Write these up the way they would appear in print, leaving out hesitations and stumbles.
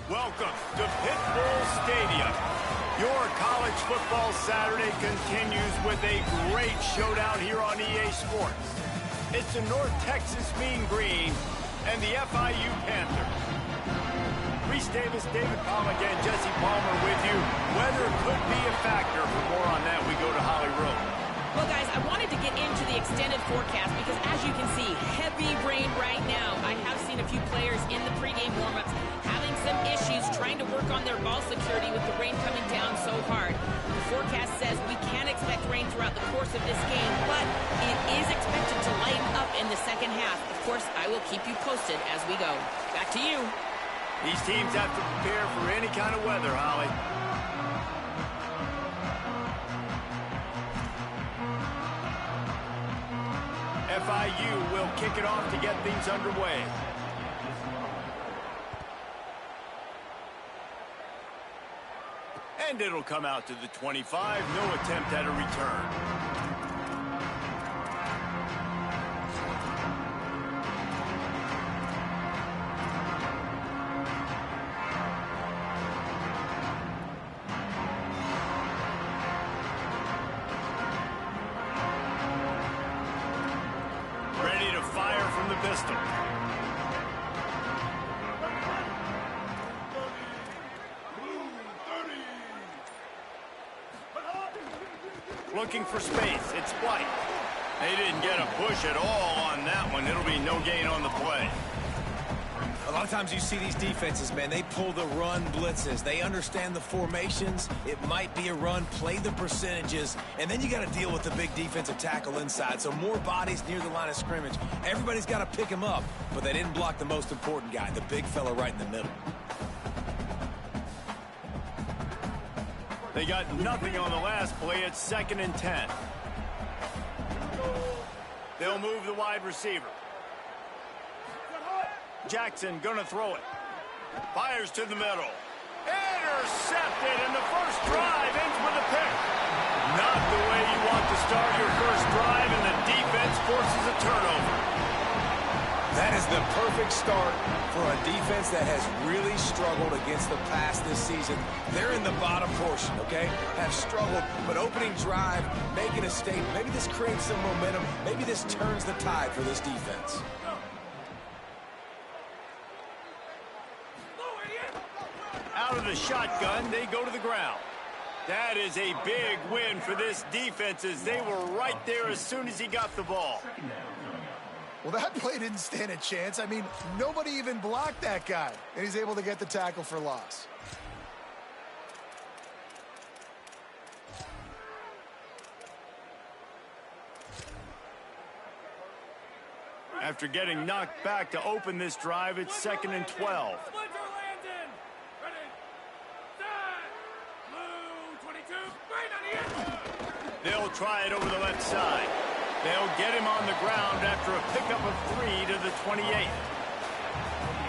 Welcome to Pitbull Stadium. Your college football Saturday continues with a great showdown here on EA Sports. It's the North Texas Mean Green and the FIU Panthers. Reese Davis, David Pollack, and Jesse Palmer with you. Weather could be a factor. For more on that, we go to Holly Rowe. Well, guys, I wanted to get into the extended forecast because, as you can see, heavy rain right now. I have seen a few players in the pregame warmups having some issues trying to work on their ball security with the rain coming down so hard. The forecast says we can expect rain throughout the course of this game, but it is expected to lighten up in the second half. Of course, I will keep you posted as we go. Back to you. These teams have to prepare for any kind of weather, Holly. FIU will kick it off to get things underway. And it'll come out to the 25. No attempt at a return. Pistol. Looking for space. It's White. They didn't get a push at all on that one. It'll be no gain on the play. A lot of times you see these defenses, man, they pull the run blitzes. They understand the formations. It might be a run, play the percentages, and then you got to deal with the big defensive tackle inside. So more bodies near the line of scrimmage. Everybody's got to pick him up, but they didn't block the most important guy, the big fella right in the middle. They got nothing on the last play. It's 2nd and 10. They'll move the wide receiver. Jackson gonna throw it. Fires to the middle. Intercepted, and the first drive ends with a pick. Not the way you want to start your first drive, and the defense forces a turnover. That is the perfect start for a defense that has really struggled against the pass this season. They're in the bottom portion, okay? Have struggled, but opening drive, making a statement. Maybe this creates some momentum. Maybe this turns the tide for this defense. Out of the shotgun, they go to the ground. That is a big win for this defense, as they were right there as soon as he got the ball. Well, that play didn't stand a chance. I mean, nobody even blocked that guy, and he's able to get the tackle for loss. After getting knocked back to open this drive, it's 2nd and 12. They'll try it over the left side. They'll get him on the ground after a pickup of 3 to the 28.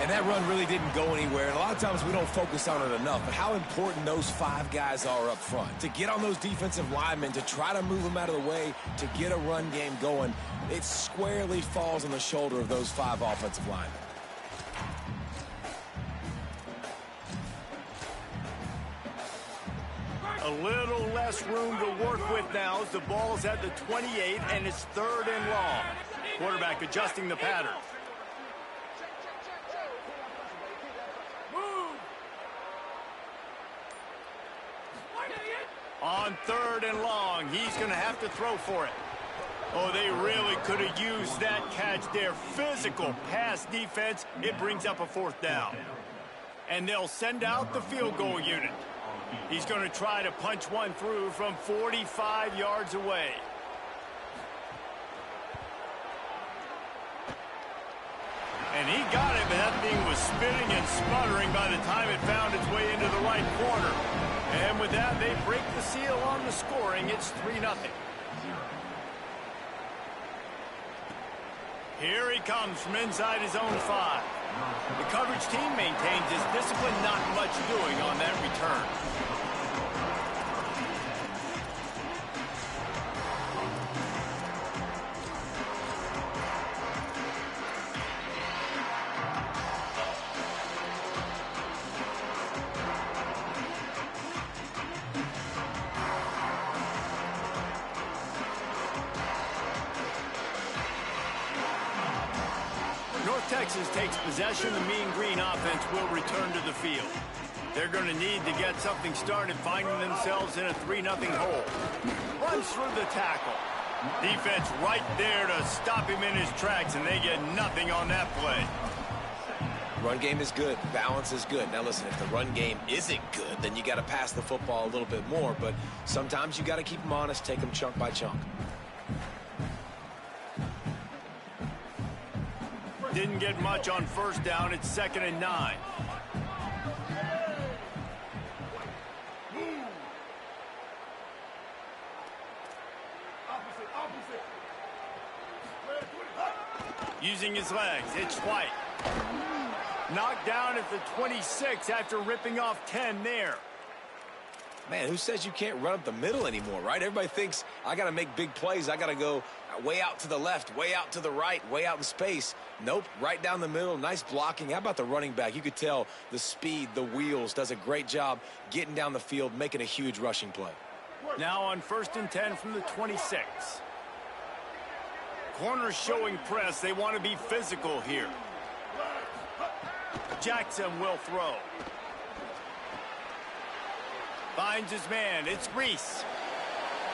And that run really didn't go anywhere. And a lot of times we don't focus on it enough, but how important those 5 guys are up front. To get on those defensive linemen, to try to move them out of the way, to get a run game going, it squarely falls on the shoulder of those 5 offensive linemen. A little less room to work with now as the ball's at the 28, and it's 3rd and long. Quarterback adjusting the pattern. On 3rd and long, he's going to have to throw for it. Oh, they really could have used that catch there. Physical pass defense. It brings up a 4th down. And they'll send out the field goal unit. He's going to try to punch one through from 45 yards away. And he got it, but that thing was spinning and sputtering by the time it found its way into the right corner. And with that, they break the seal on the scoring. It's 3-0. Here he comes from inside his own 5. The coverage team maintains his discipline, not much doing on that return. Texas takes possession, the Mean Green offense will return to the field. They're going to need to get something started, finding themselves in a 3-0 hole. Runs through the tackle. Defense right there to stop him in his tracks, and they get nothing on that play. Run game is good. Balance is good. Now, listen, if the run game isn't good, then you got to pass the football a little bit more. But sometimes you got to keep them honest, take them chunk by chunk. Didn't get much on first down. It's 2nd and 9. Using his legs, it's White. Knocked down at the 26 after ripping off 10 there. Man, who says you can't run up the middle anymore, right? Everybody thinks I got to make big plays. I got to go way out to the left, way out to the right, way out in space. Nope, right down the middle. Nice blocking. How about the running back? You could tell the speed, the wheels, does a great job getting down the field, making a huge rushing play. Now on 1st and 10 from the 26. Corners showing press. They want to be physical here. Jackson will throw. Finds his man. It's Reese.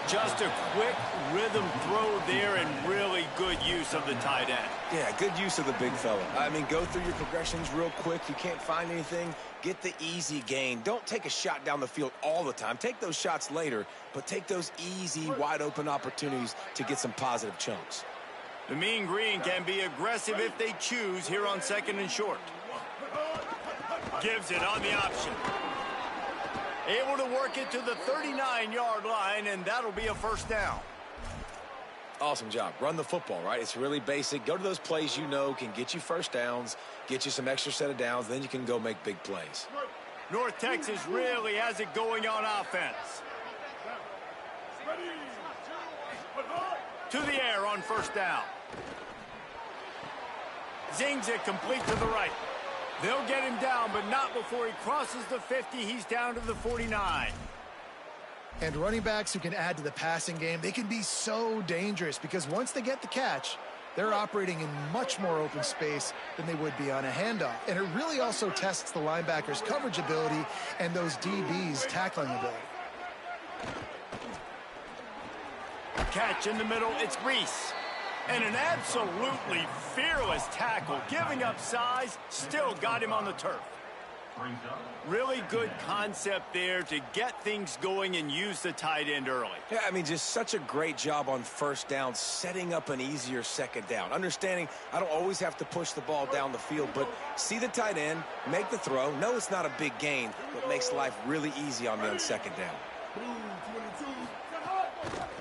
Just a quick rhythm throw there and really good use of the tight end. Yeah, good use of the big fella. I mean, go through your progressions real quick. You can't find anything, get the easy gain. Don't take a shot down the field all the time. Take those shots later, but take those easy, wide-open opportunities to get some positive chunks. The Mean Green can be aggressive if they choose here on 2nd and short. Gives it on the option. Able to work it to the 39-yard line, and that'll be a 1st down. Awesome job. Run the football, right? It's really basic. Go to those plays you know can get you 1st downs, get you some extra set of downs, then you can go make big plays. North Texas really has it going on offense. To the air on 1st down. Zings it complete to the right. They'll get him down, but not before he crosses the 50. He's down to the 49. And running backs who can add to the passing game, they can be so dangerous because once they get the catch, they're operating in much more open space than they would be on a handoff. And it really also tests the linebackers' coverage ability and those DBs' tackling ability. Catch in the middle, it's Reese. And an absolutely fearless tackle, giving up size, still got him on the turf. Really good concept there to get things going and use the tight end early. Yeah, I mean, just such a great job on 1st down, setting up an easier 2nd down. Understanding I don't always have to push the ball down the field, but see the tight end, make the throw. No, it's not a big gain, but makes life really easy on me on 2nd down.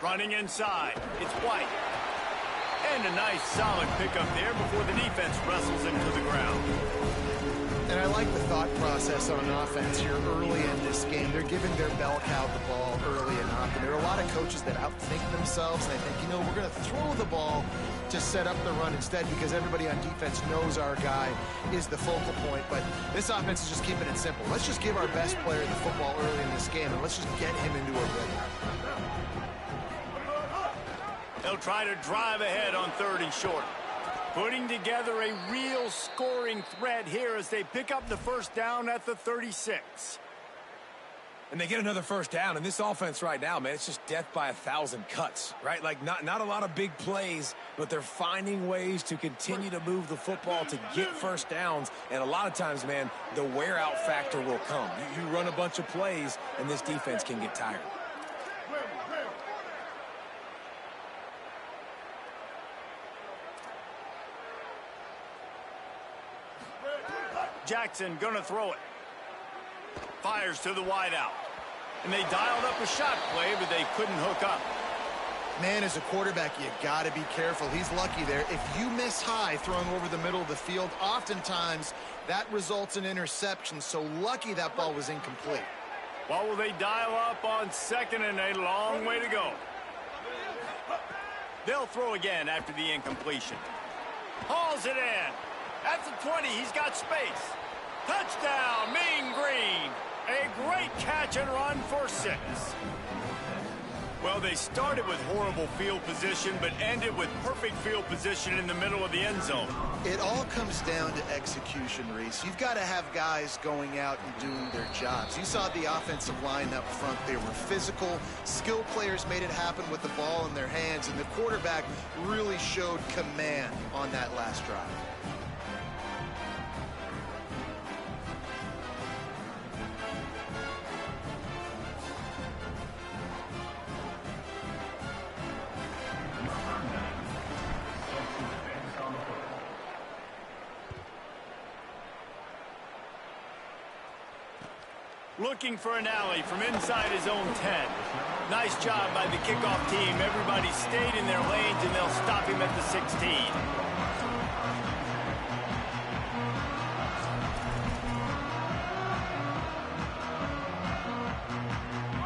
Running inside, it's White. And a nice solid pickup there before the defense wrestles him to the ground. And I like the thought process on offense here early in this game. They're giving their bell cow the ball early enough. And there are a lot of coaches that outthink themselves. And they think, you know, we're going to throw the ball to set up the run instead because everybody on defense knows our guy is the focal point. But this offense is just keeping it simple. Let's just give our best player the football early in this game, and let's just get him into a rhythm. They'll try to drive ahead on 3rd and short. Putting together a real scoring threat here as they pick up the 1st down at the 36. And they get another 1st down. And this offense right now, man, it's just death by 1,000 cuts, right? Like not a lot of big plays, but they're finding ways to continue to move the football to get 1st downs. And a lot of times, man, the wear-out factor will come. You run a bunch of plays, and this defense can get tired. Jackson gonna throw it. Fires to the wideout. And they dialed up a shot play, but they couldn't hook up. Man, as a quarterback, you got to be careful. He's lucky there. If you miss high throwing over the middle of the field, oftentimes that results in interception. So lucky that ball was incomplete. What will they dial up on 2nd and a long way to go? They'll throw again after the incompletion. Hauls it in. At the 20, he's got space. Touchdown, Mean Green. A great catch and run for 6. Well, they started with horrible field position, but ended with perfect field position in the middle of the end zone. It all comes down to execution, Reese. You've got to have guys going out and doing their jobs. You saw the offensive line up front. They were physical. Skill players made it happen with the ball in their hands, and the quarterback really showed command on that last drive. Looking for an alley from inside his own 10. Nice job by the kickoff team. Everybody stayed in their lanes, and they'll stop him at the 16.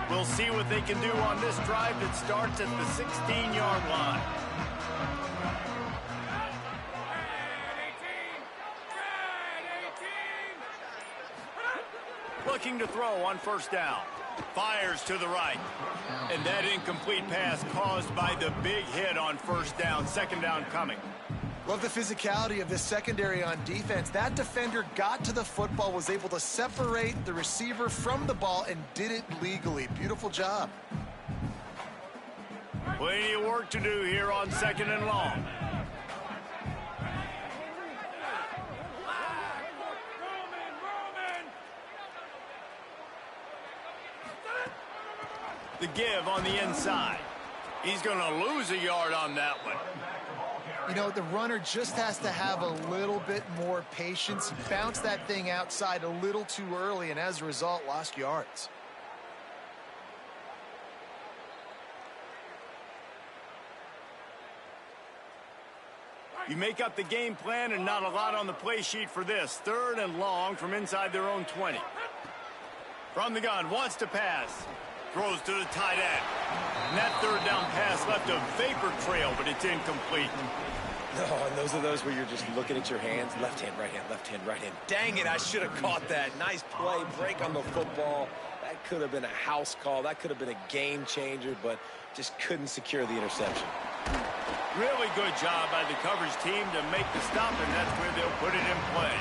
We'll see what they can do on this drive that starts at the 16-yard line. Looking to throw on first down. Fires to the right. And that incomplete pass caused by the big hit on first down. Second down coming. Love the physicality of this secondary on defense. That defender got to the football, was able to separate the receiver from the ball, and did it legally. Beautiful job. Plenty of work to do here on second and long. The give on the inside. He's going to lose a yard on that one. You know, the runner just has to have a little bit more patience. He bounced that thing outside a little too early, and as a result, lost yards. You make up the game plan, and not a lot on the play sheet for this. Third and long from inside their own 20. From the gun, wants to pass. Throws to the tight end. And that third down pass left a vapor trail, but it's incomplete. No, and those are those where you're just looking at your hands. Left hand, right hand, left hand, right hand. Dang it, I should have caught that. Nice play, break on the football. That could have been a house call. That could have been a game changer, but just couldn't secure the interception. Really good job by the coverage team to make the stop, and that's where they'll put it in play.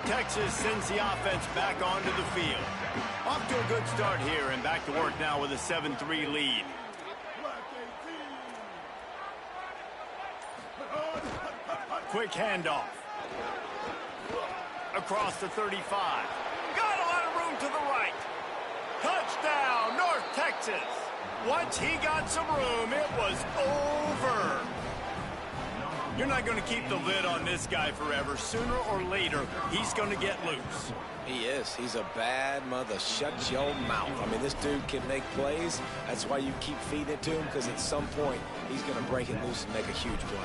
Texas sends the offense back onto the field. Off to a good start here, and back to work now with a 7-3 lead. Quick handoff. Across the 35. Got a lot of room to the right. Touchdown, North Texas. Once he got some room, it was over. You're not going to keep the lid on this guy forever. Sooner or later, he's going to get loose. He is. He's a bad mother. Shut your mouth. I mean, this dude can make plays. That's why you keep feeding it to him, because at some point, he's going to break it loose and make a huge play.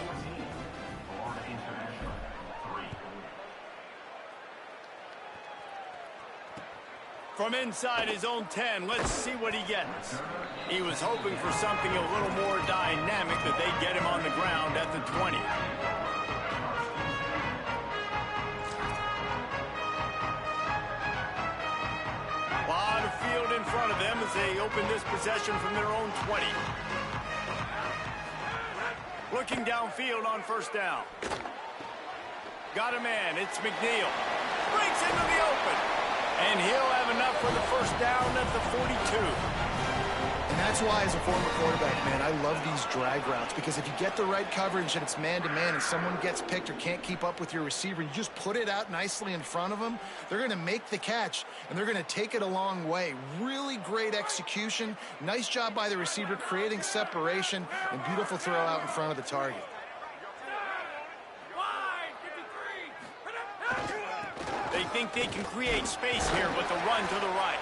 From inside his own 10, let's see what he gets. He was hoping for something a little more dynamic, that they'd get him on the ground at the 20. A lot of field in front of them as they open this possession from their own 20. Looking downfield on first down. Got a man, it's McNeil. Breaks into the open. And he'll have enough for the first down at the 42. And that's why, as a former quarterback, man, I love these drag routes, because if you get the right coverage and it's man-to-man and someone gets picked or can't keep up with your receiver, you just put it out nicely in front of them. They're going to make the catch, and they're going to take it a long way. Really great execution. Nice job by the receiver creating separation, and beautiful throw out in front of the target. They think they can create space here with the run to the right.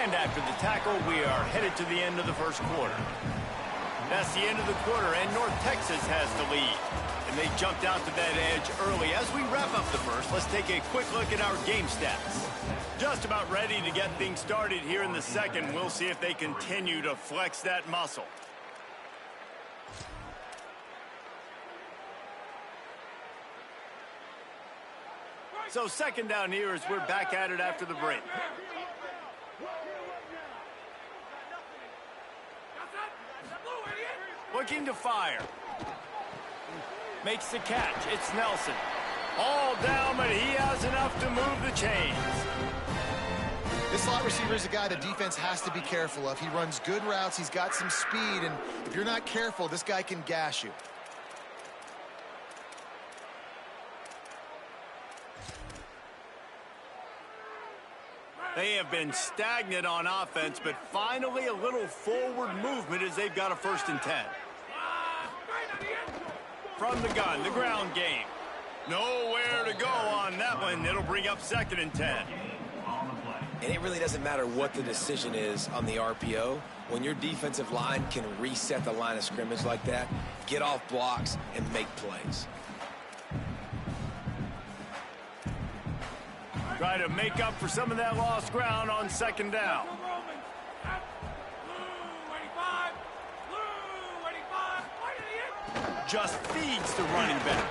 And after the tackle, we are headed to the end of the first quarter. That's the end of the quarter, and North Texas has the lead. And they jumped out to that edge early. As we wrap up the first, let's take a quick look at our game stats. Just about ready to get things started here in the second. We'll see if they continue to flex that muscle. So second down here as we're back at it after the break. Looking to fire. Makes the catch. It's Nelson. All down, but he has enough to move the chains. This slot receiver is a guy the defense has to be careful of. He runs good routes. He's got some speed, and if you're not careful, this guy can gash you. They have been stagnant on offense, but finally a little forward movement as they've got a 1st and 10. From the gun, the ground game. Nowhere to go on that one. It'll bring up 2nd and 10. And it really doesn't matter what the decision is on the RPO. When your defensive line can reset the line of scrimmage like that, get off blocks and make plays. Try to make up for some of that lost ground on 2nd down. Just feeds the running back.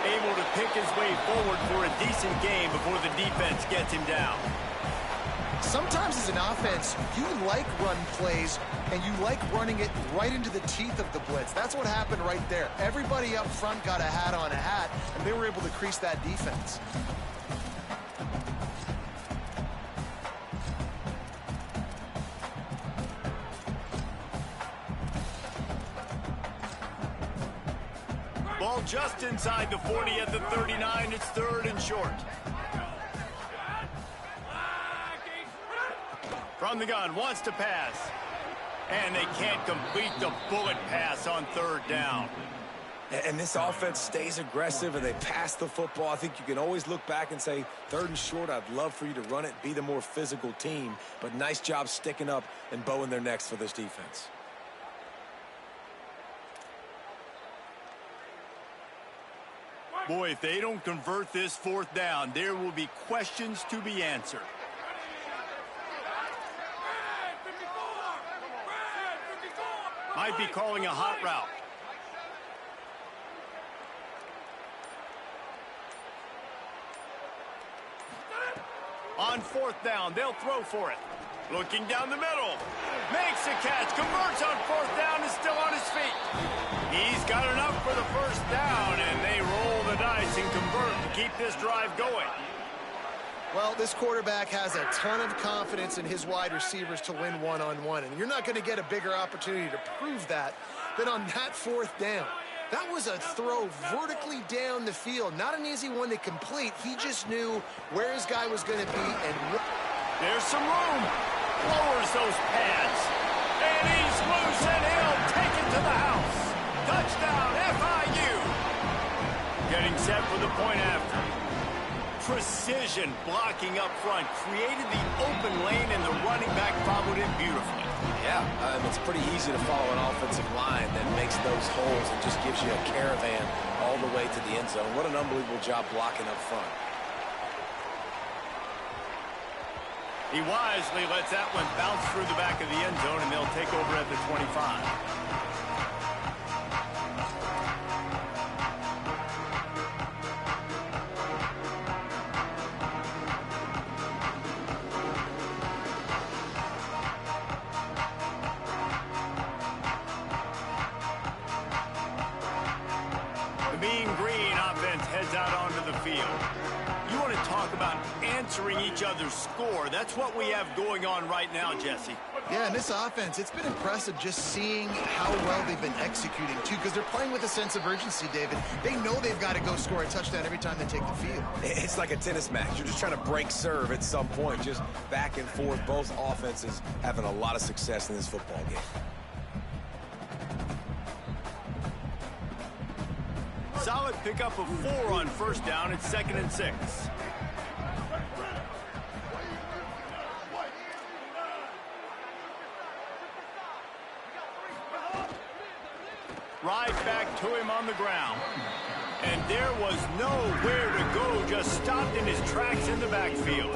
Able to pick his way forward for a decent game before the defense gets him down. Sometimes as an offense, you like run plays, and you like running it right into the teeth of the blitz. That's what happened right there. Everybody up front got a hat on a hat, and they were able to crease that defense. Ball just inside the 40 at the 39. It's 3rd and short. From the gun, wants to pass. And they can't complete the bullet pass on 3rd down. And this offense stays aggressive and they pass the football. I think you can always look back and say, 3rd and short, I'd love for you to run it, be the more physical team. But nice job sticking up and bowing their necks for this defense. Boy, if they don't convert this 4th down, there will be questions to be answered. Might be calling a hot route. On 4th down, they'll throw for it. Looking down the middle. Makes a catch. Converts on 4th down. Is still on his feet. He's got enough for the 1st down, and they roll the dice and convert to keep this drive going. Well, this quarterback has a ton of confidence in his wide receivers to win one-on-one, and you're not going to get a bigger opportunity to prove that than on that 4th down. That was a throw vertically down the field. Not an easy one to complete. He just knew where his guy was going to be. And there's some room. Lowers those pads. And he's loose, and he'll take it to the house. Touchdown, FIU. Getting set for the point after. Precision blocking up front. Created the open lane, and the running back followed it beautifully. Yeah, it's pretty easy to follow an offensive line that makes those holes and just gives you a caravan all the way to the end zone. What an unbelievable job blocking up front. He wisely lets that one bounce through the back of the end zone, and they'll take over at the 25. Answering each other's score. That's what we have going on right now, Jesse. Yeah, and this offense, it's been impressive just seeing how well they've been executing, too, because they're playing with a sense of urgency, David. They know they've got to go score a touchdown every time they take the field. It's like a tennis match. You're just trying to break serve at some point, just back and forth. Both offenses having a lot of success in this football game. Solid pickup of 4 on 1st down. It's 2nd and 6. Right back to him on the ground. And there was nowhere to go, just stopped in his tracks in the backfield.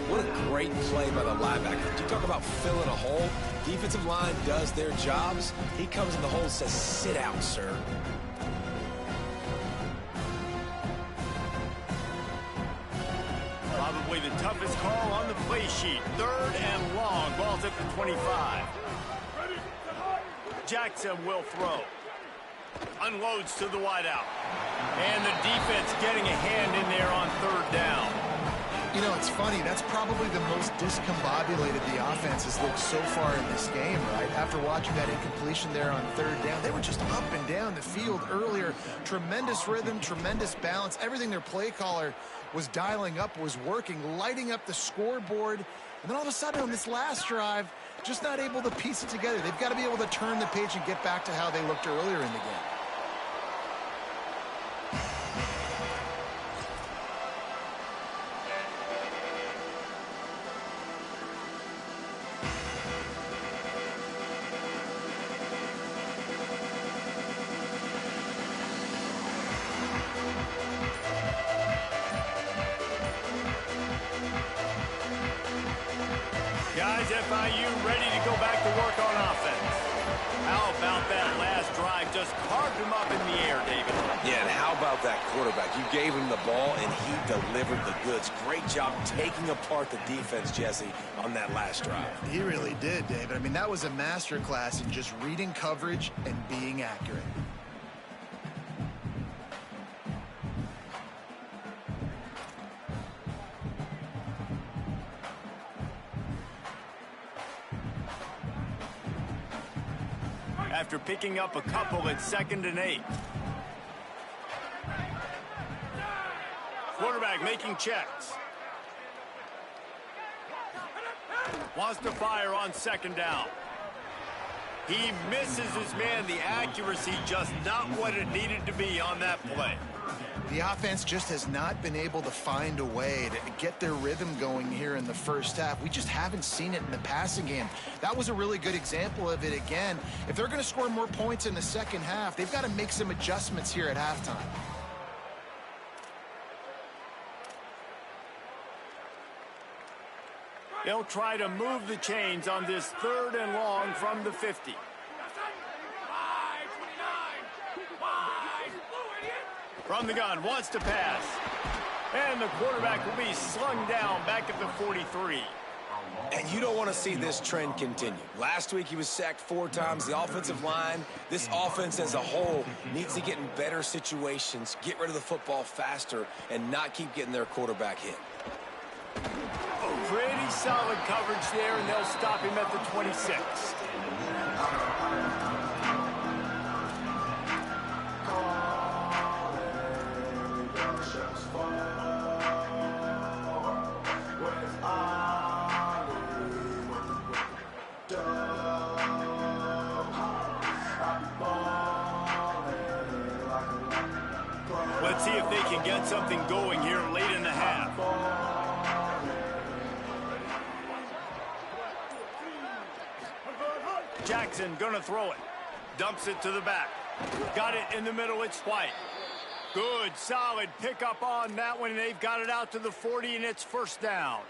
What a great play by the linebacker. You talk about filling a hole. Defensive line does their jobs. He comes in the hole and says, sit out, sir. Probably the toughest call on the play sheet. 3rd and long. Ball's at the 25. Jackson will throw. Unloads to the wideout. And the defense getting a hand in there on 3rd down. You know, it's funny. That's probably the most discombobulated the offense has looked so far in this game, right? After watching that incompletion there on 3rd down, they were just up and down the field earlier. Tremendous rhythm, tremendous balance. Everything their play caller was dialing up was working, lighting up the scoreboard. And then all of a sudden on this last drive, just not able to piece it together. They've got to be able to turn the page and get back to how they looked earlier in the game. Guys, FIU ready to go back to work on offense. How about that last drive? Just carved him up in the air, David. Yeah, and how about that quarterback? You gave him the ball, and he delivered the goods. Great job taking apart the defense, Jesse, on that last drive. He really did, David. I mean, that was a masterclass in just reading coverage and being accurate. After picking up a couple at 2nd and 8. Quarterback making checks. Wants to fire on 2nd down. He misses his man. The accuracy just not what it needed to be on that play. The offense just has not been able to find a way to get their rhythm going here in the first half. We just haven't seen it in the passing game. That was a really good example of it again. If they're going to score more points in the second half, they've got to make some adjustments here at halftime. They'll try to move the chains on this 3rd and long from the 50. From the gun, wants to pass. And the quarterback will be slung down back at the 43. And you don't want to see this trend continue. Last week he was sacked 4 times. The offensive line, this offense as a whole, needs to get in better situations, get rid of the football faster, and not keep getting their quarterback hit. Pretty solid coverage there, and they'll stop him at the 26. Let's see if they can get something going here late in the half. Jackson gonna throw it. Dumps it to the back. Got it in the middle, it's White. Good, solid pickup on that one, and they've got it out to the 40, and it's 1st down.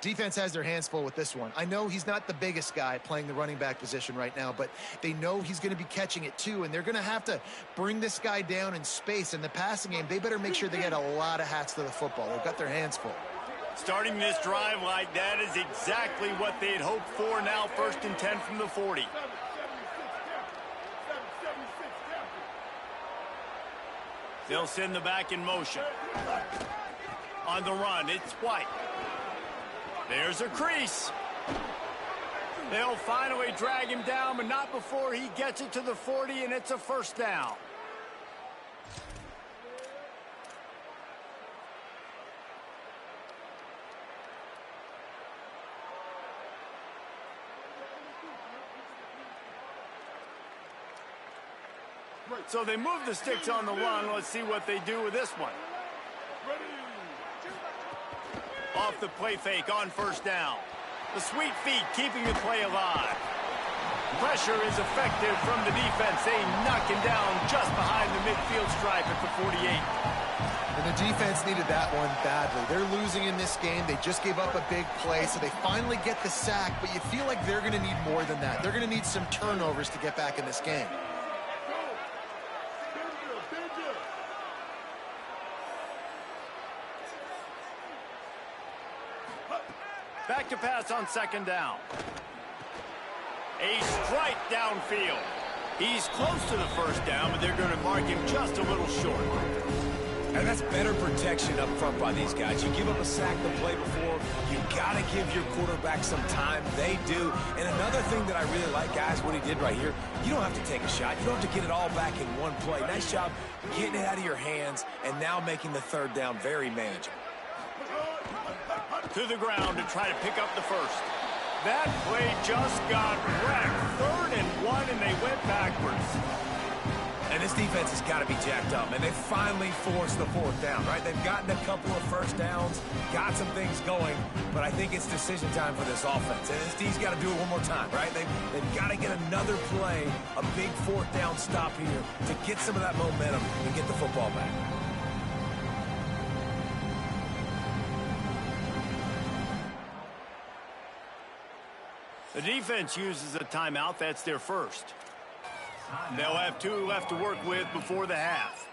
Defense has their hands full with this one. I know he's not the biggest guy playing the running back position right now, but they know he's going to be catching it too, and they're going to have to bring this guy down in space. In the passing game, they better make sure they get a lot of hats to the football. They've got their hands full. Starting this drive like that is exactly what they'd hoped for. Now 1st and 10 from the 40. They'll send the back in motion. On the run, it's White. There's a crease. They'll finally drag him down, but not before he gets it to the 40, and it's a 1st down. So they move the sticks on the run. Let's see what they do with this one. Off the play fake on 1st down. The sweet feet keeping the play alive. Pressure is effective from the defense. They knock him down just behind the midfield stripe at the 48. And the defense needed that one badly. They're losing in this game. They just gave up a big play, so they finally get the sack, but you feel like they're going to need more than that. They're going to need some turnovers to get back in this game. Back to pass on second down. A strike downfield. He's close to the first down, but they're going to mark him just a little short. And that's better protection up front by these guys. You give up a sack the play before, you got to give your quarterback some time. They do. And another thing that I really like, guys, what he did right here, you don't have to take a shot. You don't have to get it all back in one play. Nice job getting it out of your hands and now making the third down very manageable. To the ground to try to pick up the first. That play just got wrecked. 3rd and 1, and they went backwards. And this defense has got to be jacked up, and they finally forced the 4th down, right? They've gotten a couple of first downs, got some things going, but I think it's decision time for this offense. And this D's got to do it one more time, right? They've got to get another play, a big 4th down stop here to get some of that momentum and get the football back. The defense uses a timeout. That's their first. They'll have 2 left to work with before the half.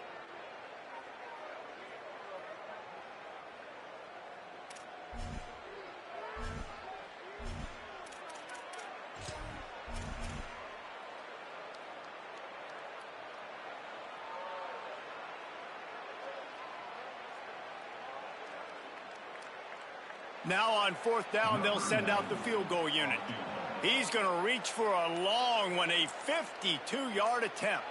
Now on 4th down, they'll send out the field goal unit. He's going to reach for a long one, a 52-yard attempt.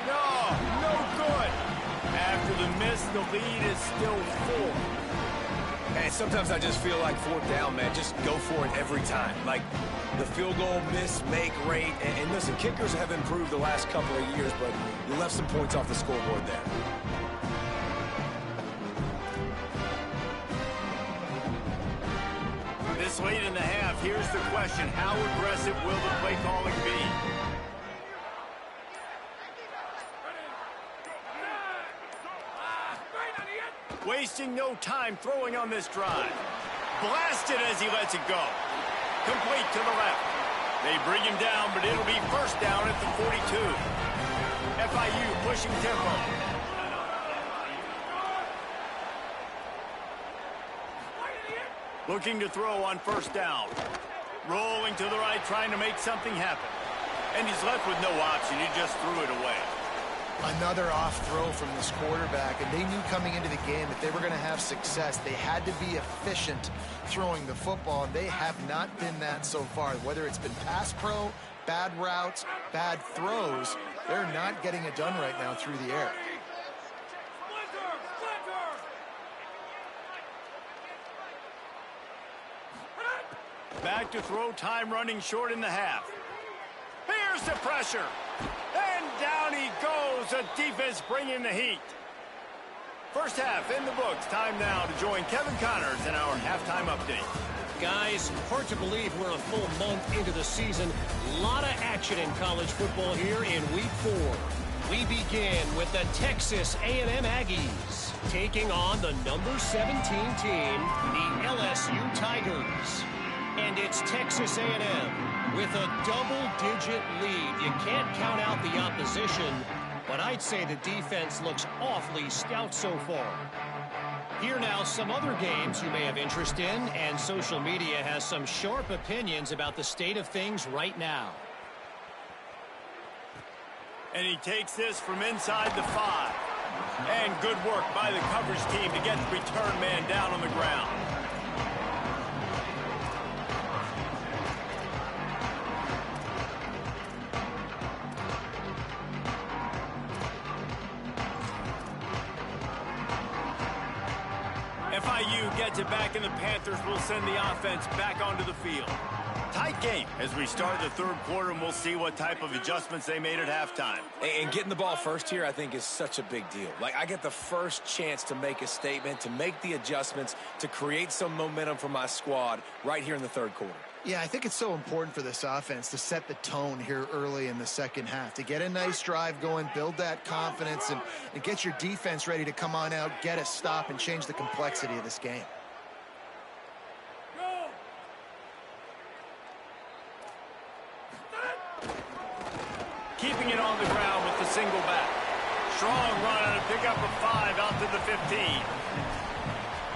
No good. After the miss, the lead is still 4. And sometimes I just feel like 4th down, man, just go for it every time. Like the field goal miss, make rate. And listen, kickers have improved the last couple of years, but you left some points off the scoreboard there. This late in the half, here's the question. How aggressive will the play calling be? Wasting no time throwing on this drive. Blasted as he lets it go. Complete to the left. They bring him down, but it'll be first down at the 42. FIU pushing tempo. Looking to throw on first down. Rolling to the right, trying to make something happen. And he's left with no option. He just threw it away. Another off throw from this quarterback, and they knew coming into the game that they were going to have success. They had to be efficient throwing the football, and they have not been that so far. Whether it's been pass pro, bad routes, bad throws, they're not getting it done right now through the air. Back to throw, time running short in the half. Here's the pressure. And down he goes. The defense bringing the heat. First half in the books. Time now to join Kevin Connors in our halftime update. Guys, hard to believe we're a full month into the season. A lot of action in college football here in Week 4. We begin with the Texas A&M Aggies taking on the number 17 team, the LSU Tigers. And it's Texas A&M with a double-digit lead. You can't count out the opposition, but I'd say the defense looks awfully stout so far. Here now, some other games you may have interest in, and social media has some sharp opinions about the state of things right now. And he takes this from inside the 5. And good work by the coverage team to get the return man down on the ground. FIU gets it back, and the Panthers will send the offense back onto the field. Tight game as we start the third quarter, and we'll see what type of adjustments they made at halftime. And getting the ball first here, I think, is such a big deal. Like, I get the first chance to make a statement, to make the adjustments, to create some momentum for my squad right here in the third quarter. Yeah, I think it's so important for this offense to set the tone here early in the second half, to get a nice drive going, build that confidence, and get your defense ready to come on out, get a stop, and change the complexity of this game. Keeping it on the ground with the single back. strong run and a pickup of 5 out to the 15.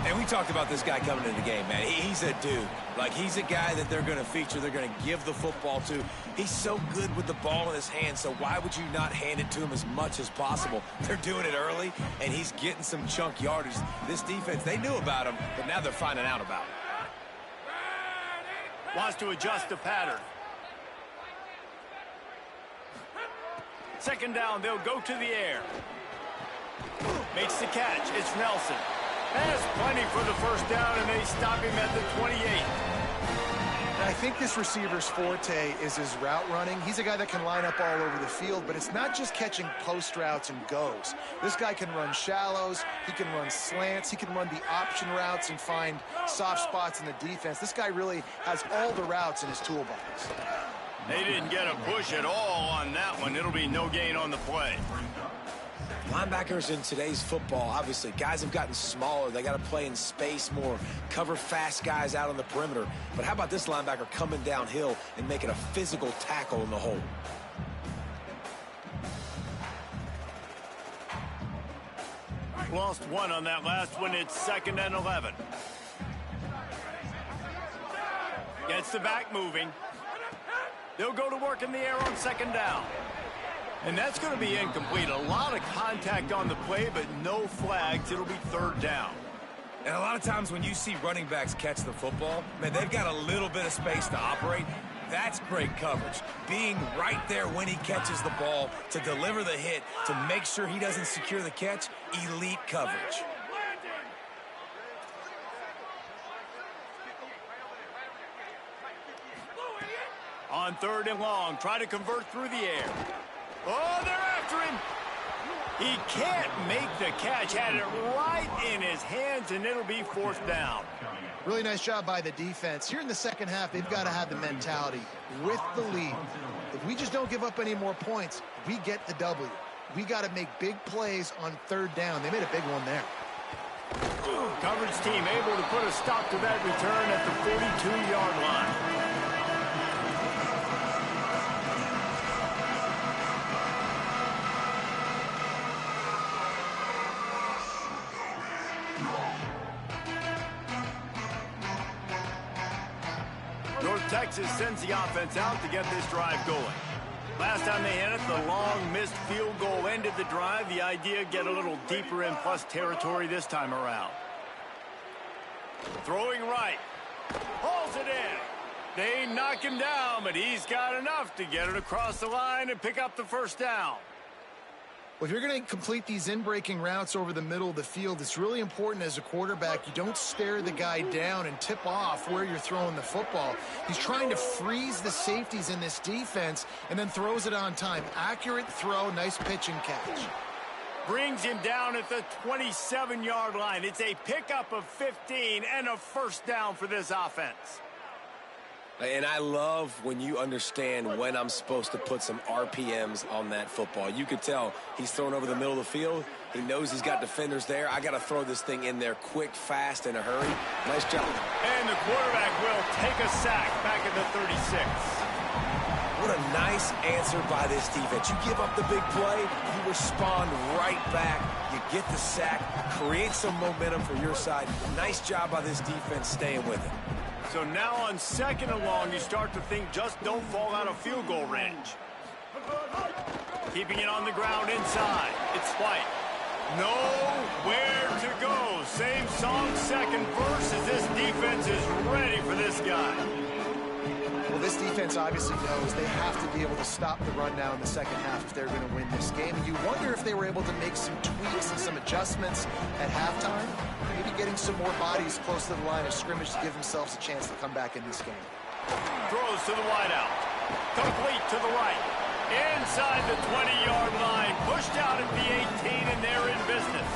And we talked about this guy coming into the game, man. He's a dude. Like, he's a guy that they're going to feature, they're going to give the football to. He's so good with the ball in his hand, so why would you not hand it to him as much as possible? They're doing it early, and he's getting some chunk yardage. This defense, they knew about him, but now they're finding out about him. Wants to adjust the pattern. Second down, they'll go to the air. Makes the catch. It's Nelson. Has plenty for the first down, and they stop him at the 28. And I think this receiver's forte is his route running. He's a guy that can line up all over the field, but it's not just catching post routes and goes. This guy can run shallows, he can run slants, he can run the option routes and find soft spots in the defense. This guy really has all the routes in his toolbox. They didn't get a push at all on that one. It'll be no gain on the play. Linebackers in today's football, obviously, guys have gotten smaller. They got to play in space more, cover fast guys out on the perimeter. But how about this linebacker coming downhill and making a physical tackle in the hole? Lost one on that last one. It's 2nd and 11. Gets the back moving. They'll go to work in the air on 2nd down. And that's going to be incomplete. A lot of contact on the play, but no flags. It'll be 3rd down. And a lot of times when you see running backs catch the football, man, they've got a little bit of space to operate. That's great coverage. Being right there when he catches the ball to deliver the hit, to make sure he doesn't secure the catch, elite coverage. On 3rd and long, try to convert through the air. Oh, they're after him. He can't make the catch. Had it right in his hands, and it'll be 4th down. Really nice job by the defense. Here in the second half, they've got to have the mentality with the lead. If we just don't give up any more points, we get the W. We got to make big plays on 3rd down. They made a big one there. Coverage team able to put a stop to that return at the 42-yard line. Texas sends the offense out to get this drive going. Last time they had it, the long missed field goal ended the drive. The idea, get a little deeper in plus territory this time around. Throwing right. Hauls it in. They knock him down, but he's got enough to get it across the line and pick up the 1st down. Well, if you're going to complete these in-breaking routes over the middle of the field, it's really important as a quarterback you don't stare the guy down and tip off where you're throwing the football. He's trying to freeze the safeties in this defense and then throws it on time. Accurate throw, nice pitch and catch. Brings him down at the 27-yard line. It's a pickup of 15 and a 1st down for this offense. And I love when you understand when I'm supposed to put some RPMs on that football. You could tell he's throwing over the middle of the field. He knows he's got defenders there. I got to throw this thing in there quick, fast, in a hurry. Nice job. And the quarterback will take a sack back at the 36. What a nice answer by this defense. You give up the big play, you respond right back. You get the sack, create some momentum for your side. Nice job by this defense staying with it. So now on 2nd and long, you start to think just don't fall out of field goal range. Keeping it on the ground inside. It's White. Nowhere to go. Same song, 2nd verse, as this defense is ready for this guy. Well, this defense obviously knows they have to be able to stop the run now in the second half if they're going to win this game. You wonder if they were able to make some tweaks and some adjustments at halftime. Maybe getting some more bodies close to the line of scrimmage to give themselves a chance to come back in this game. Throws to the wideout. Complete to the right. Inside the 20-yard line. Pushed out at the 18, and they're in business.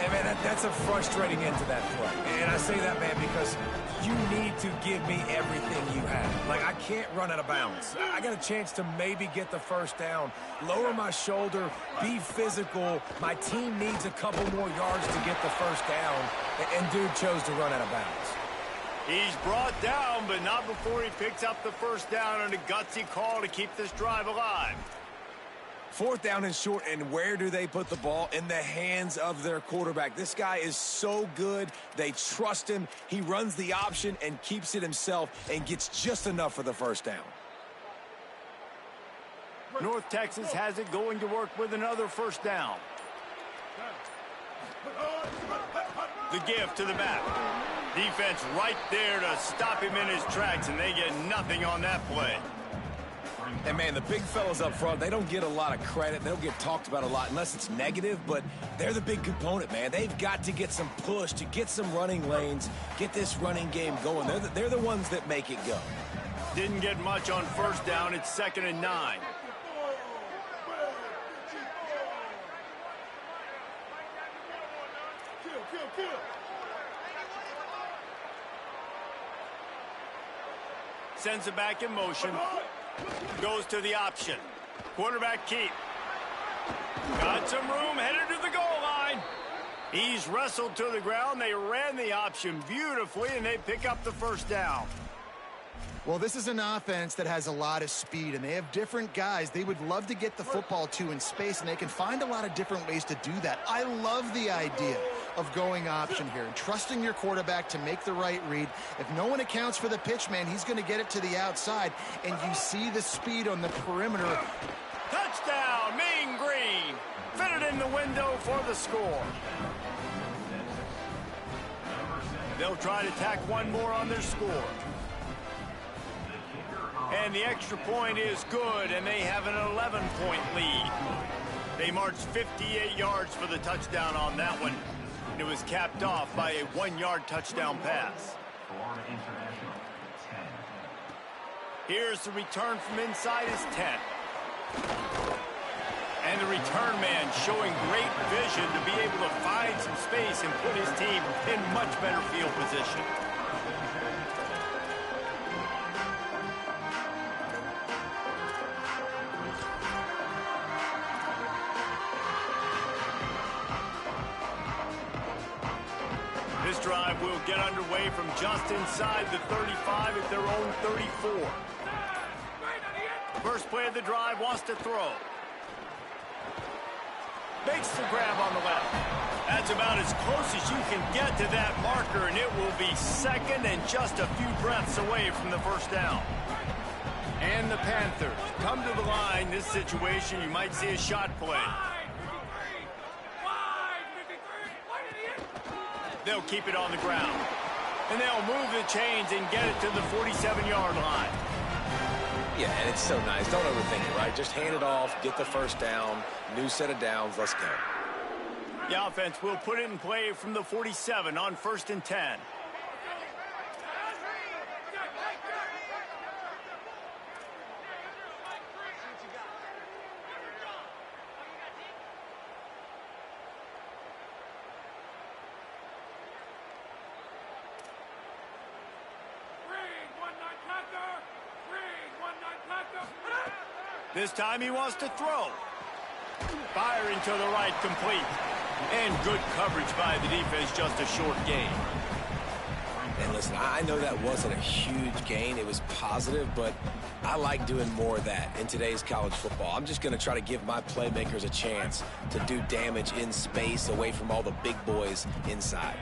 Hey, man, that's a frustrating end to that play. And I say that, man, because you need to give me everything you have. Like, I can't run out of bounds. I got a chance to maybe get the 1st down, lower my shoulder, be physical. My team needs a couple more yards to get the 1st down, and dude chose to run out of bounds. He's brought down, but not before he picks up the 1st down, and a gutsy call to keep this drive alive. 4th down and short, and where do they put the ball? In the hands of their quarterback. This guy is so good. They trust him. He runs the option and keeps it himself and gets just enough for the first down. North Texas has it going to work with another first down. The give to the back. Defense right there to stop him in his tracks, and they get nothing on that play. And, man, the big fellas up front, they don't get a lot of credit. They don't get talked about a lot unless it's negative, but they're the big component, man. They've got to get some push, to get some running lanes, get this running game going. They're the ones that make it go. Didn't get much on first down. It's 2nd and 9. Sends it back in motion. Goes to the option. Quarterback keep. Got some room, headed to the goal line. He's wrestled to the ground. They ran the option beautifully, and they pick up the first down. Well, this is an offense that has a lot of speed, and they have different guys they would love to get the football to in space, and they can find a lot of different ways to do that. I love the idea of going option here and trusting your quarterback to make the right read. If no one accounts for the pitch, man, he's going to get it to the outside, and you see the speed on the perimeter. Touchdown, Mean Green. Fitted in the window for the score. They'll try to tack one more on their score. And the extra point is good, and they have an 11-point lead. They marched 58 yards for the touchdown on that one. And it was capped off by a 1-yard touchdown pass. Here's the return from inside his 10. And the return man showing great vision to be able to find some space and put his team in much better field position. This drive will get underway from just inside the 35 at their own 34. First play of the drive, wants to throw. Makes the grab on the left. That's about as close as you can get to that marker, and it will be 2nd and just a few breaths away from the first down. And the Panthers come to the line. This situation, you might see a shot play. They'll keep it on the ground. And they'll move the chains and get it to the 47-yard line. Yeah, and it's so nice. Don't overthink it, right? Just hand it off, get the first down, new set of downs, let's go. The offense will put it in play from the 47 on 1st and 10. This time he wants to throw. Firing to the right, complete. And good coverage by the defense, just a short gain. And listen, I know that wasn't a huge gain. It was positive, but I like doing more of that in today's college football. I'm just going to try to give my playmakers a chance to do damage in space away from all the big boys inside.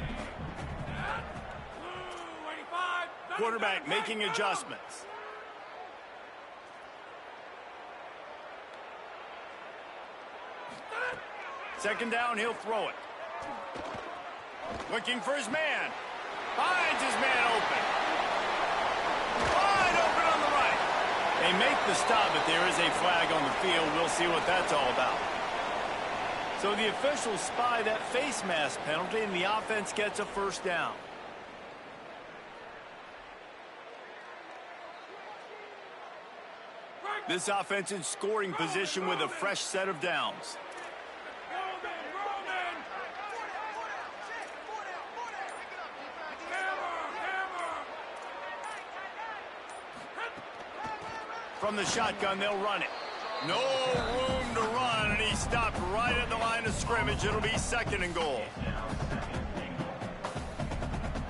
Quarterback making adjustments. Second down, he'll throw it. Looking for his man. Finds his man open. Wide open on the right. They make the stop, but there is a flag on the field. We'll see what that's all about. So the officials spy that face mask penalty, and the offense gets a first down. This offense in scoring position with a fresh set of downs. From the shotgun, they'll run it. No room to run, and he stopped right at the line of scrimmage. It'll be 2nd and goal.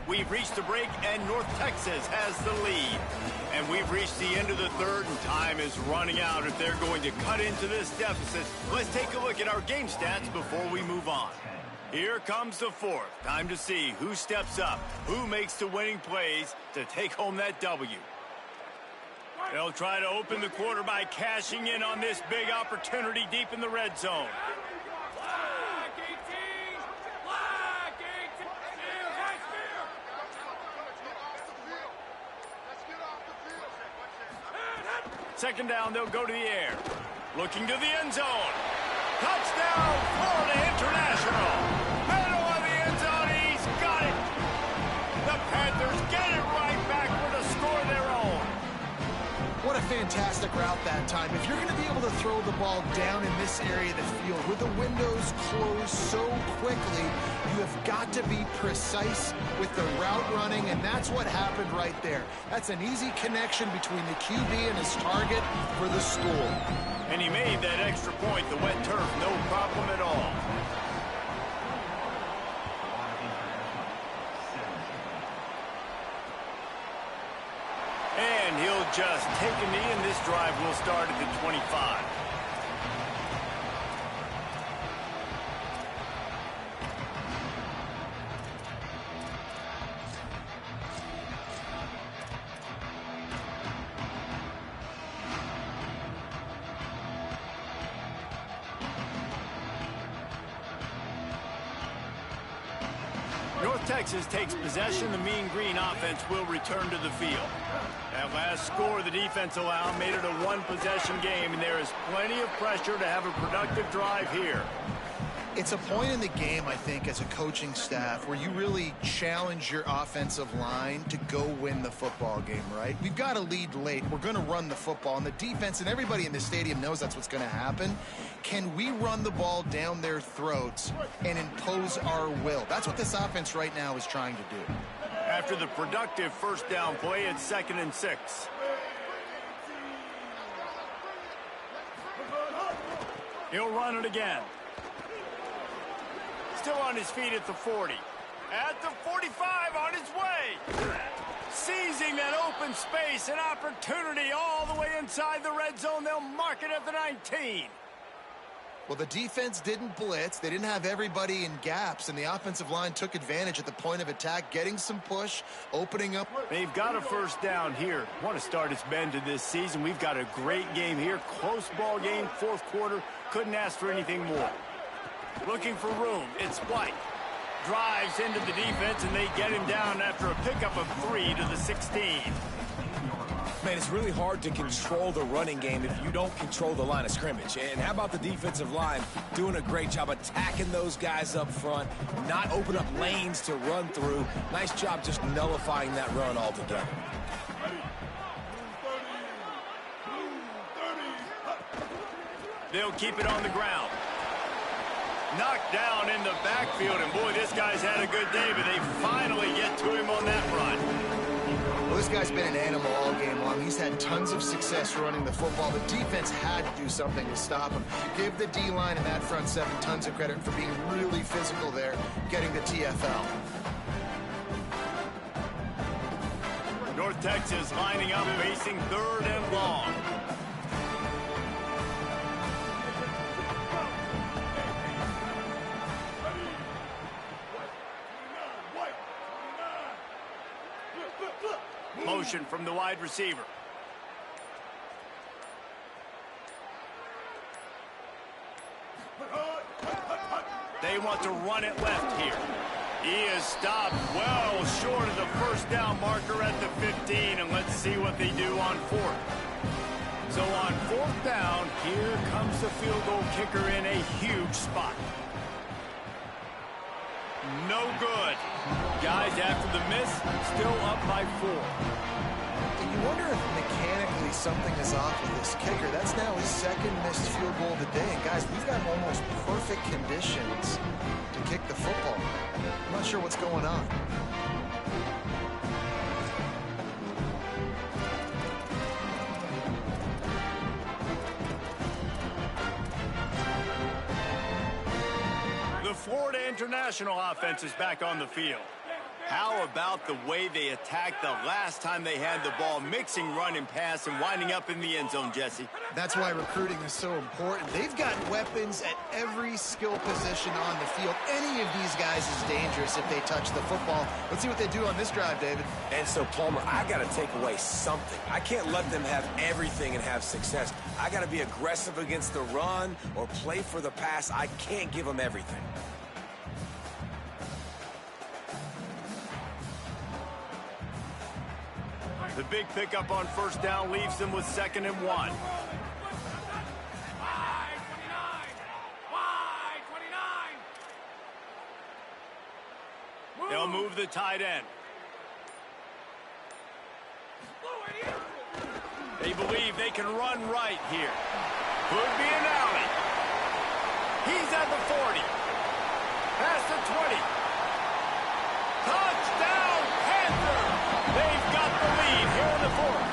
We've reached the break, and North Texas has the lead. And we've reached the end of the third, and time is running out if they're going to cut into this deficit. Let's take a look at our game stats before we move on. Here comes the fourth. Time to see who steps up, who makes the winning plays to take home that W. They'll try to open the quarter by cashing in on this big opportunity deep in the red zone. Second down, they'll go to the air. Looking to the end zone. Touchdown, Florida International. Middle of the end zone, he's got it. The Panthers get it right back with a score of their own. What a fantastic route that time. If you're going to be able to throw the ball down in this area of the field with the windows closed so quickly, you have got to be precise with the route running, and that's what happened right there. That's an easy connection between the QB and his target for the score. And he made that extra point, the wet turf, no problem at all. And he'll just take a knee, and this drive will start at the 25. North Texas takes possession. The Mean Green offense will return to the field. That last score the defense allowed made it a one-possession game, and there is plenty of pressure to have a productive drive here. It's a point in the game, I think, as a coaching staff where you really challenge your offensive line to go win the football game, right? We've got to lead late. We're going to run the football, and the defense and everybody in the stadium knows that's what's going to happen. Can we run the ball down their throats and impose our will? That's what this offense right now is trying to do. After the productive first down play, it's 2nd and 6. He'll run it again. Still on his feet at the 40. At the 45, on his way. Seizing that open space, an opportunity all the way inside the red zone. They'll mark it at the 19. Well, the defense didn't blitz. They didn't have everybody in gaps, and the offensive line took advantage at the point of attack, getting some push, opening up. They've got a first down here. Want to start its bend to this season. We've got a great game here. Close ball game, fourth quarter. Couldn't ask for anything more. Looking for room. It's White. Drives into the defense, and they get him down after a pickup of 3 to the 16. Man, it's really hard to control the running game if you don't control the line of scrimmage. And how about the defensive line doing a great job attacking those guys up front, not open up lanes to run through. Nice job just nullifying that run altogether. They'll keep it on the ground. Knocked down in the backfield, and boy, this guy's had a good day, but they finally get to him on that run. Well, this guy's been an animal all game long. He's had tons of success running the football. The defense had to do something to stop him. Give the D-line and that front seven tons of credit for being really physical there, getting the TFL. North Texas lining up, facing 3rd and long. Motion from the wide receiver. They want to run it left here. He is stopped well short of the first down marker at the 15, and let's see what they do on 4th. So on 4th down, here comes the field goal kicker in a huge spot. No good. Guys, after the miss, still up by 4. And you wonder if mechanically something is off with this kicker. That's now his 2nd missed field goal of the day. And guys, we've got almost perfect conditions to kick the football. I'm not sure what's going on. The Florida International offense is back on the field. How about the way they attacked the last time they had the ball, mixing run and pass and winding up in the end zone, Jesse? That's why recruiting is so important. They've got weapons at every skill position on the field. Any of these guys is dangerous if they touch the football. Let's see what they do on this drive, David. And so, Palmer, I got to take away something. I can't let them have everything and have success. I got to be aggressive against the run or play for the pass. I can't give them everything. The big pickup on first down leaves them with 2nd and 1. They'll move the tight end. They believe they can run right here. Could be an alley. He's at the 40. Past the 20. Touchdown, Panther! They've got the lead here in the 4th.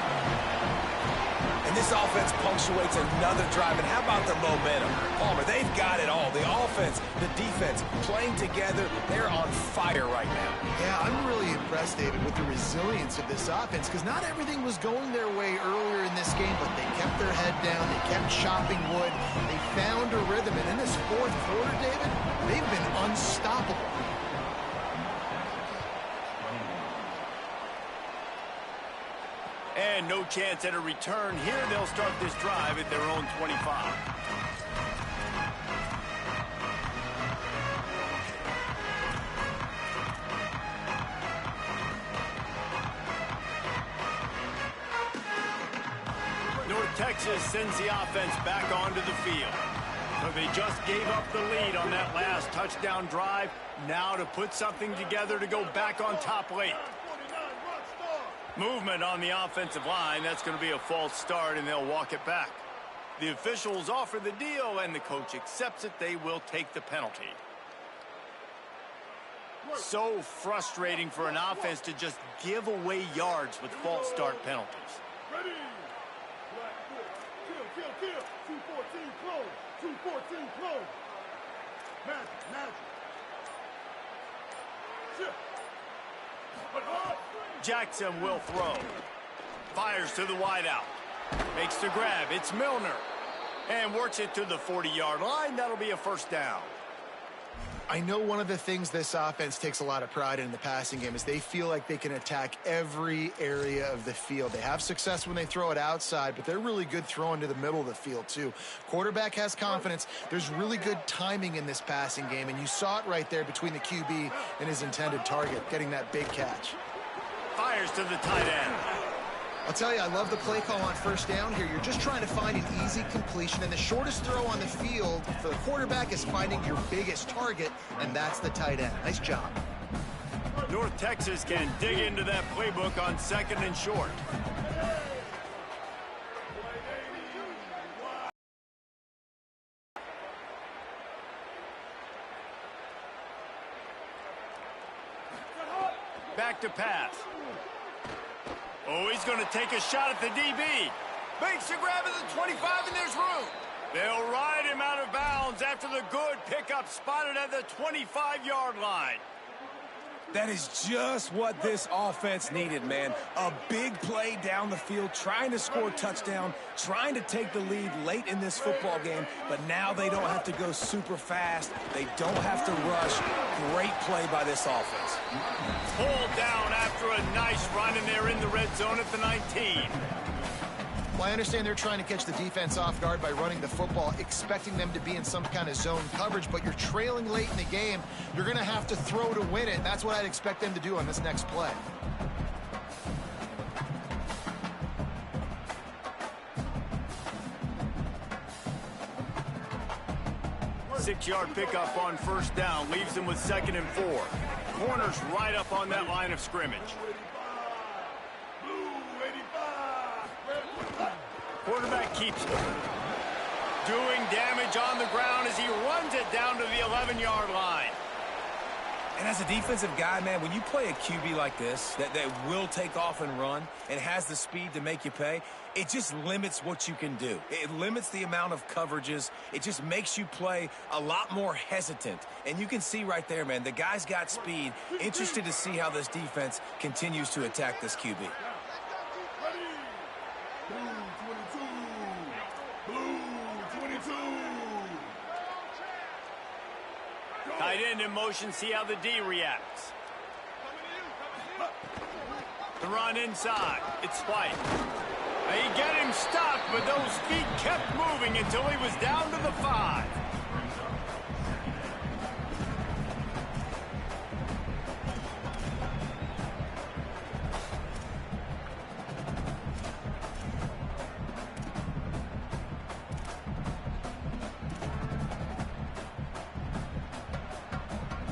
And this offense punctuates another drive. And how about the momentum? Palmer, they've got it all. The offense, the defense, playing together. They're on fire right now. Yeah, I'm really impressed, David, with the resilience of this offense, because not everything was going their way earlier in this game, but they kept their head down. They kept chopping wood. They found a rhythm. And in this 4th quarter, David, they've been unstoppable. And no chance at a return here. They'll start this drive at their own 25. North Texas sends the offense back onto the field. So they just gave up the lead on that last touchdown drive. Now to put something together to go back on top late. Movement on the offensive line. That's going to be a false start, and they'll walk it back. The officials offer the deal, and the coach accepts it. They will take the penalty. So frustrating for an offense to just give away yards with false start penalties. Ready. Kill. 214 close. 214 close. Magic. Shift. Jackson will throw. Fires to the wideout. Makes the grab. It's Milner. And works it to the 40-yard line. That'll be a first down. I know one of the things this offense takes a lot of pride in the passing game is they feel like they can attack every area of the field. They have success when they throw it outside, but they're really good throwing to the middle of the field too. Quarterback has confidence. There's really good timing in this passing game, and you saw it right there between the QB and his intended target, getting that big catch. Fires to the tight end. I'll tell you, I love the play call on first down here. You're just trying to find an easy completion, and the shortest throw on the field for the quarterback is finding your biggest target, and that's the tight end. Nice job. North Texas can dig into that playbook on 2nd and short. Back to pass. Oh, he's going to take a shot at the DB. Makes a grab at the 25, and there's room. They'll ride him out of bounds after the good pickup spotted at the 25-yard line. That is just what this offense needed, man. A big play down the field, trying to score a touchdown, trying to take the lead late in this football game, but now they don't have to go super fast. They don't have to rush. Great play by this offense. Pulled down after a nice run, and they're in the red zone at the 19. Well, I understand they're trying to catch the defense off guard by running the football, expecting them to be in some kind of zone coverage, but you're trailing late in the game. You're going to have to throw to win it, and that's what I'd expect them to do on this next play. Six-yard pickup on first down leaves them with 2nd and 4. Corners right up on that line of scrimmage. Quarterback keeps it. Doing damage on the ground as he runs it down to the 11-yard line. And as a defensive guy, man, when you play a QB like this that will take off and run and has the speed to make you pay, it just limits what you can do. It limits the amount of coverages. It just makes you play a lot more hesitant. And you can see right there, man, the guy's got speed. Interested to see how this defense continues to attack this QB. Tight end in motion, see how the D reacts. The run inside, it's White. They get him stopped, but those feet kept moving until he was down to the 5.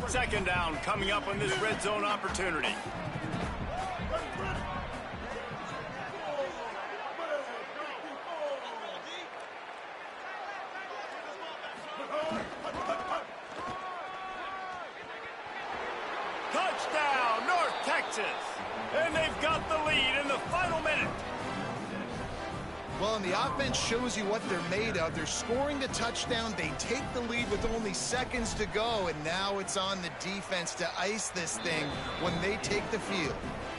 Second down coming up on this red zone opportunity. Touchdown, North Texas. And they've got the lead in the final minute. Well, and the offense shows you what they're made of. They're scoring the touchdown. They take the lead with only seconds to go, and now it's on the defense to ice this thing when they take the field.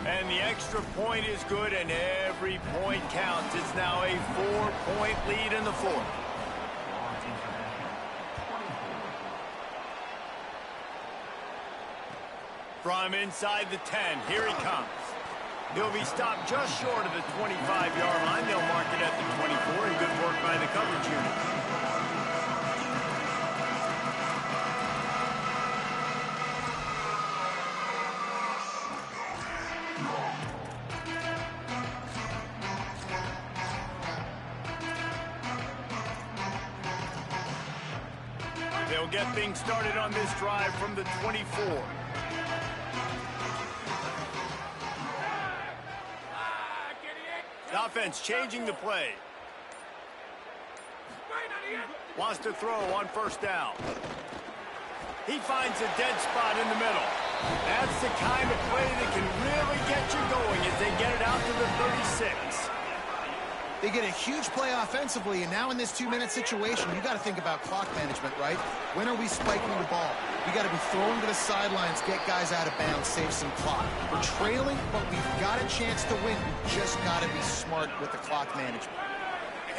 And the extra point is good, and every point counts. It's now a 4-point lead in the fourth. From inside the 10, here he comes. He'll be stopped just short of the 25-yard line. They'll mark it at the 24, and good work by the coverage unit. They'll get things started on this drive from the 24. The offense changing the play. Wants to throw on first down. He finds a dead spot in the middle. That's the kind of play that can really get you going as they get it out to the 36. They get a huge play offensively, and now in this 2-minute situation, you got to think about clock management, right? When are we spiking the ball? We got to be throwing to the sidelines, get guys out of bounds, save some clock. We're trailing, but we've got a chance to win. We've just got to be smart with the clock management.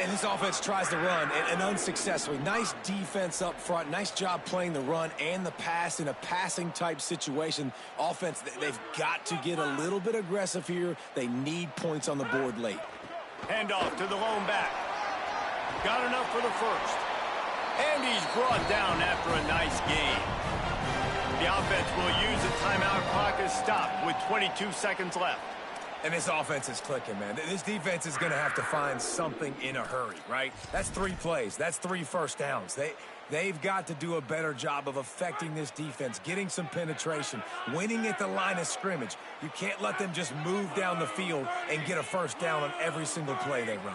And this offense tries to run, and unsuccessfully. Nice defense up front. Nice job playing the run and the pass in a passing-type situation. Offense, they've got to get a little bit aggressive here. They need points on the board late. Handoff to the lone back. Got enough for the first. And he's brought down after a nice gain. The offense will use a timeout. Clock is stopped with 22 seconds left. And this offense is clicking, man. This defense is going to have to find something in a hurry, right? That's 3 plays. That's 3 first downs. They've got to do a better job of affecting this defense, getting some penetration, winning at the line of scrimmage. You can't let them just move down the field and get a first down on every single play they run.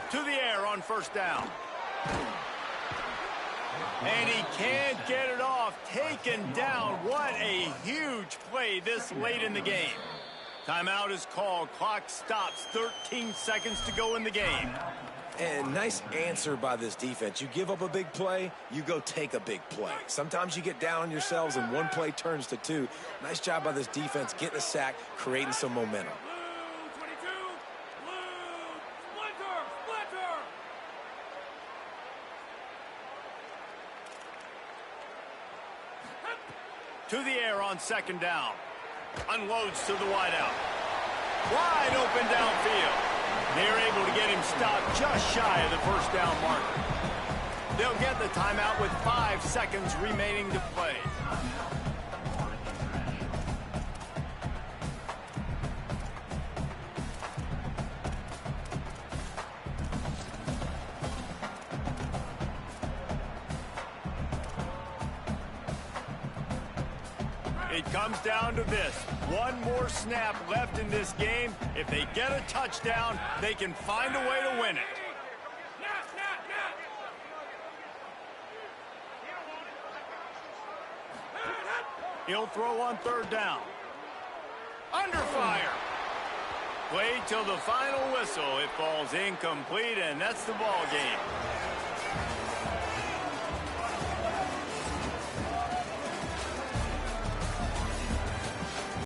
To the air on first down. And he can't get it off. Taken down. What a huge play this late in the game. Timeout is called. Clock stops. 13 seconds to go in the game. And nice answer by this defense. You give up a big play, you go take a big play. Sometimes you get down on yourselves and one play turns to 2. Nice job by this defense getting a sack, creating some momentum. To the air on second down. Unloads to the wideout. Wide open downfield. They're able to get him stopped just shy of the first down marker. They'll get the timeout with 5 seconds remaining to play. It comes down to this. One more snap left in this game. If they get a touchdown, they can find a way to win it. He'll throw on third down. Under fire. Played till the final whistle. It falls incomplete, and that's the ball game.